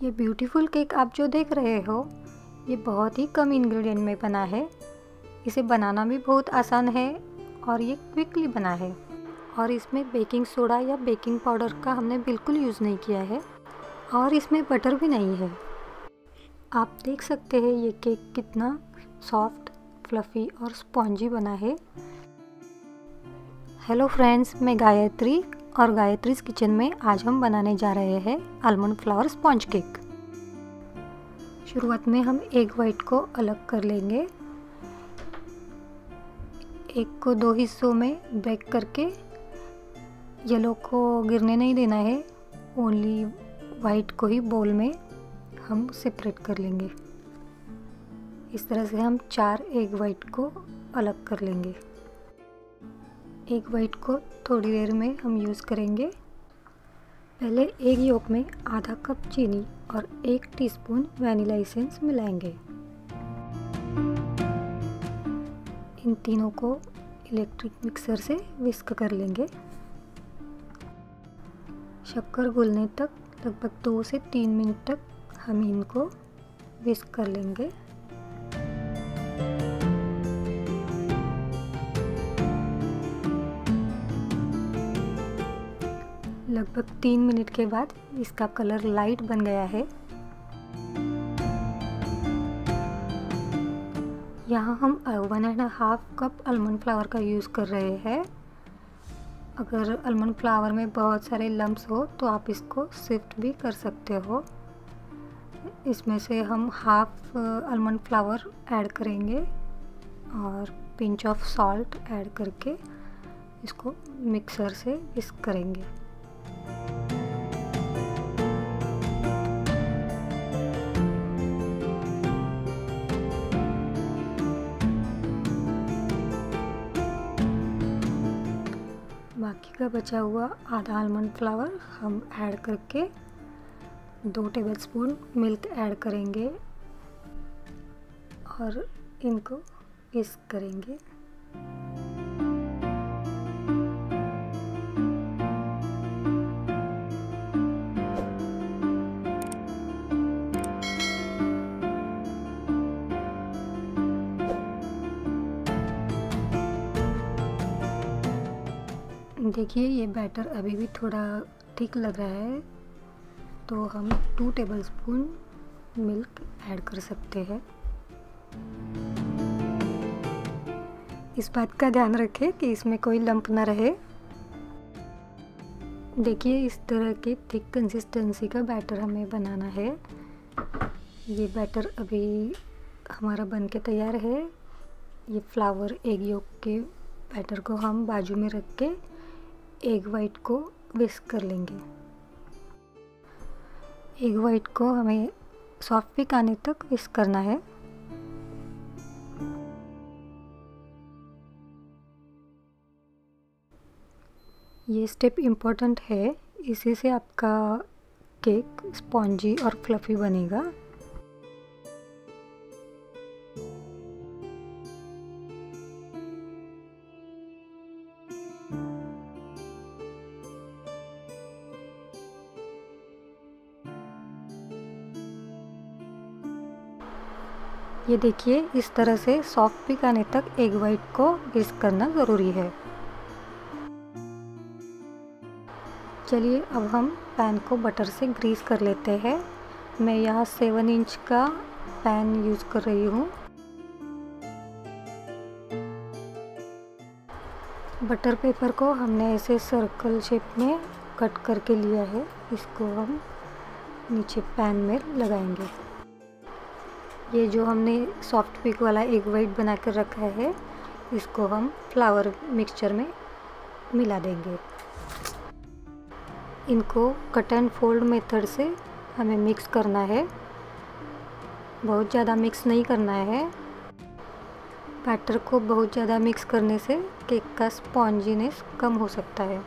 ये beautiful cake आप जो देख रहे हो ये बहुत ही कम इंग्रेडिएंट में बना है। इसे बनाना भी बहुत आसान है और ये क्विकली बना है। और इसमें बेकिंग सोडा या बेकिंग पाउडर का हमने बिल्कुल यूज़ नहीं किया है और इसमें बटर भी नहीं है। आप देख सकते हैं ये केक कितना सॉफ्ट, फ्लफ़ी और स्पॉन्जी बना है। हेलो फ्रेंड्स, मैं गायत्री और गायत्रीज किचन में आज हम बनाने जा रहे हैं आलमंड फ्लावर स्पॉन्ज केक। शुरुआत में हम एग वाइट को अलग कर लेंगे। एग को 2 हिस्सों में ब्रेक करके येलो को गिरने नहीं देना है, ओनली वाइट को ही बोल में हम सेपरेट कर लेंगे। इस तरह से हम 4 एग वाइट को अलग कर लेंगे। एग वाइट को थोड़ी देर में हम यूज़ करेंगे। पहले एग योक में आधा कप चीनी और 1 टीस्पून वैनिला एसेंस मिलाएंगे। इन तीनों को इलेक्ट्रिक मिक्सर से विस्क कर लेंगे। शक्कर घुलने तक लगभग 2 से 3 मिनट तक हम इनको विस्क कर लेंगे। लगभग 3 मिनट के बाद इसका कलर लाइट बन गया है। यहाँ हम 1.5 कप आलमंड फ्लावर का यूज़ कर रहे हैं। अगर आलमंड फ्लावर में बहुत सारे लम्प्स हो तो आप इसको सिफ्ट भी कर सकते हो। इसमें से हम हाफ आलमंड फ्लावर ऐड करेंगे और पिंच ऑफ सॉल्ट ऐड करके इसको मिक्सर से विस्क करेंगे। बाकी का बचा हुआ आधा आलमंड फ्लावर हम ऐड करके 2 टेबलस्पून मिल्क ऐड करेंगे और इनको विस्क करेंगे। देखिए ये बैटर अभी भी थोड़ा थिक लग रहा है, तो हम 2 टेबलस्पून मिल्क ऐड कर सकते हैं। इस बात का ध्यान रखें कि इसमें कोई लंप ना रहे। देखिए इस तरह की थिक कंसिस्टेंसी का बैटर हमें बनाना है। ये बैटर अभी हमारा बन के तैयार है। ये फ्लावर एग योक के बैटर को हम बाजू में रख के एग वाइट को विस्क कर लेंगे। एग वाइट को हमें सॉफ्ट पिक आने तक विस्क करना है। ये स्टेप इम्पोर्टेंट है, इसी से आपका केक स्पॉन्जी और फ्लफ़ी बनेगा। ये देखिए इस तरह से सॉफ्ट पिक आने तक एग वाइट को विस्क करना ज़रूरी है। चलिए अब हम पैन को बटर से ग्रीस कर लेते हैं। मैं यहाँ 7 इंच का पैन यूज़ कर रही हूँ। बटर पेपर को हमने ऐसे सर्कल शेप में कट करके लिया है। इसको हम नीचे पैन में लगाएंगे। ये जो हमने सॉफ्ट पिक वाला एग वाइट बना कर रखा है, इसको हम फ्लावर मिक्सचर में मिला देंगे। इनको कट एंड फोल्ड मेथड से हमें मिक्स करना है, बहुत ज़्यादा मिक्स नहीं करना है। बैटर को बहुत ज़्यादा मिक्स करने से केक का स्पॉन्जीनेस कम हो सकता है।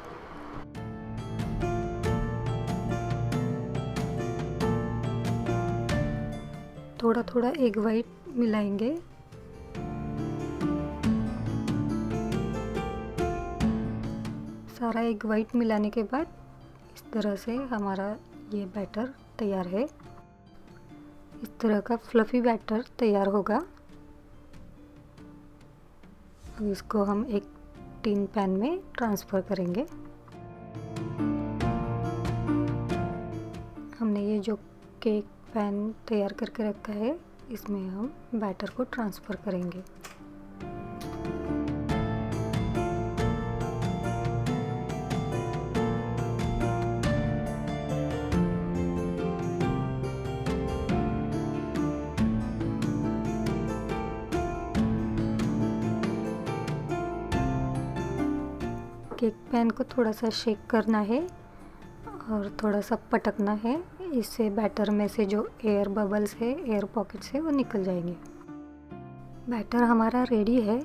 थोड़ा थोड़ा एग वाइट मिलाएंगे। सारा एग वाइट मिलाने के बाद इस तरह से हमारा ये बैटर तैयार है। इस तरह का फ्लफ़ी बैटर तैयार होगा। अब इसको हम एक टिन पैन में ट्रांसफ़र करेंगे। हमने ये जो केक पैन तैयार करके रखा है, इसमें हम बैटर को ट्रांसफ़र करेंगे। केक पैन को थोड़ा सा शेक करना है और थोड़ा सा पटकना है। इससे बैटर में से जो एयर बबल्स है, एयर पॉकेट्स है, वो निकल जाएंगे। बैटर हमारा रेडी है।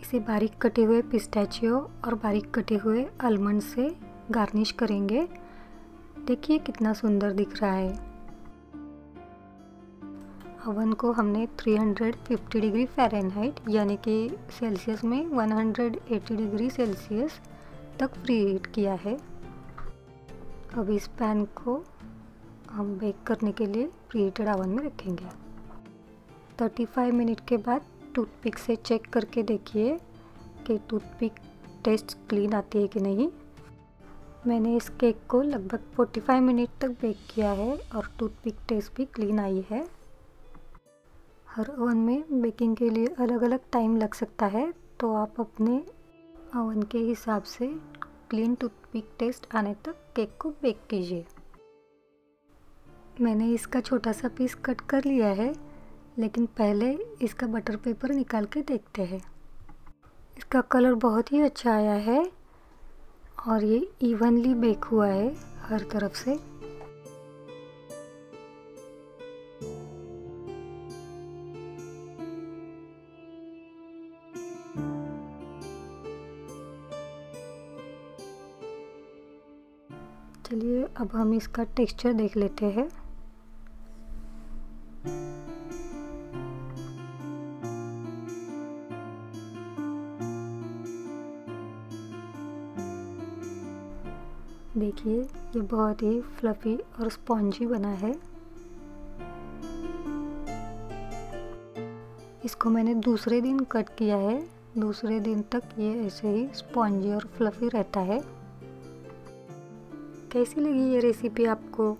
इसे बारीक कटे हुए पिस्ताचियो और बारीक कटे हुए आलमंड से गार्निश करेंगे। देखिए कितना सुंदर दिख रहा है। ओवन को हमने 350 डिग्री फ़ारेनहाइट यानी कि सेल्सियस में 180 डिग्री सेल्सियस तक प्री हीट किया है। अब इस पैन को हम बेक करने के लिए प्री हीटेड ओवन में रखेंगे। 35 मिनट के बाद टूथपिक से चेक करके देखिए कि टूथपिक टेस्ट क्लीन आती है कि नहीं। मैंने इस केक को लगभग 45 मिनट तक बेक किया है और टूथपिक टेस्ट भी क्लीन आई है। हर ओवन में बेकिंग के लिए अलग अलग टाइम लग सकता है, तो आप अपने ओवन के हिसाब से क्लीन टूथपिक टेस्ट आने तक केक को बेक कीजिए। मैंने इसका छोटा सा पीस कट कर लिया है, लेकिन पहले इसका बटर पेपर निकाल के देखते हैं। इसका कलर बहुत ही अच्छा आया है और ये इवनली बेक हुआ है हर तरफ से। चलिए अब हम इसका टेक्सचर देख लेते हैं। देखिए ये बहुत ही फ्लफ़ी और स्पॉन्जी बना है। इसको मैंने दूसरे दिन कट किया है। दूसरे दिन तक ये ऐसे ही स्पॉन्जी और फ्लफ़ी रहता है। कैसी लगी ये रेसिपी आपको?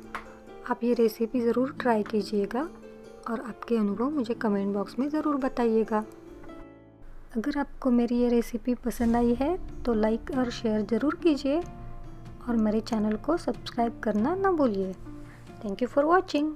आप ये रेसिपी ज़रूर ट्राई कीजिएगा और आपके अनुभव मुझे कमेंट बॉक्स में ज़रूर बताइएगा। अगर आपको मेरी ये रेसिपी पसंद आई है तो लाइक और शेयर ज़रूर कीजिए और मेरे चैनल को सब्सक्राइब करना ना भूलिए। Thank you for watching.